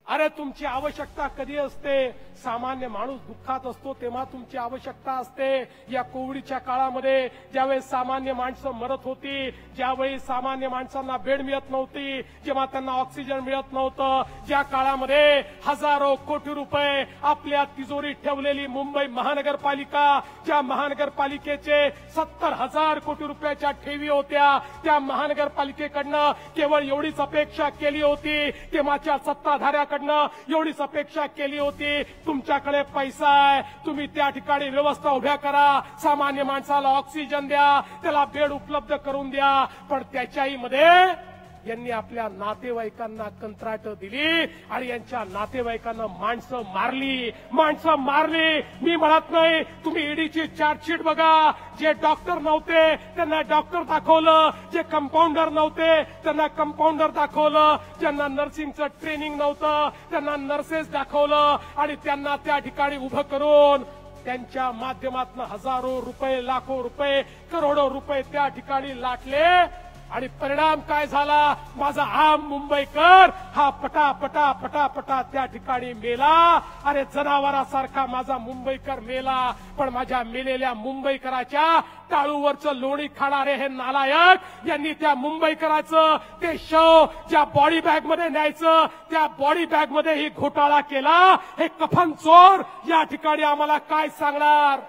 अरे तुमची आवश्यकता कधी असते? सामान्य माणूस दुःखात असतो तेव्हा तुमची आवश्यकता असते। या कोविडच्या काळामध्ये ज्यावेळेस सामान्य माणसं मरत होती, ज्यावेळी सामान्य माणसांना बेड मिळत नव्हती, जेव्हा त्यांना ऑक्सिजन मिळत नव्हतं, ज्या काळामध्ये हजारो कोटी रुपये आपल्या तिजोरीत ठेवलेली मुंबई महानगरपालिका, ज्या महानगरपालिकेचे 70,000 कोटी रुपयाच्या ठेवी होत्या, त्या महानगरपालिकेकडनं केवळ एवढीच अपेक्षा केली होती, तेव्हाच्या सत्ताधाऱ्याकडनं एवढीच अपेक्षा केली होती, तुमच्याकडे पैसा आहे, तुम्ही त्या ठिकाणी व्यवस्था उभ्या करा, सामान्य माणसाला ऑक्सिजन द्या, त्याला बेड उपलब्ध करून द्या। पण त्याच्याही मध्ये यांनी आपल्या नातेवाईकांना कंत्राट दिली आणि यांच्या नातेवाईकांना माणसं मारली। मी म्हणत नाही, तुम्ही ईडीची चार्जशीट बघा। जे डॉक्टर नव्हते त्यांना डॉक्टर दाखवलं, जे कंपाऊंडर नव्हते त्यांना कंपाऊंडर दाखवलं, ज्यांना नर्सिंगचं ट्रेनिंग नव्हतं त्यांना नर्सेस दाखवलं आणि त्यांना त्या ठिकाणी उभं करून त्यांच्या माध्यमातून हजारो रुपये, लाखो रुपये, करोडो रुपये त्या ठिकाणी लाटले आणि परिणाम काय झाला? माझा आम मुंबईकर हा पटा त्या ठिकाणी मेला। अरे जनावरासारखा माझा मुंबईकर मेला, पण माझ्या मेलेल्या मुंबईकराच्या टाळूवरचं लोणी खाणारे हे नालायक यांनी त्या मुंबईकराचं ते शव ज्या बॉडी बॅग मध्ये न्यायचं, त्या बॉडी बॅग मध्ये ही घोटाळा केला। हे कफन चोर या ठिकाणी आम्हाला काय सांगणार?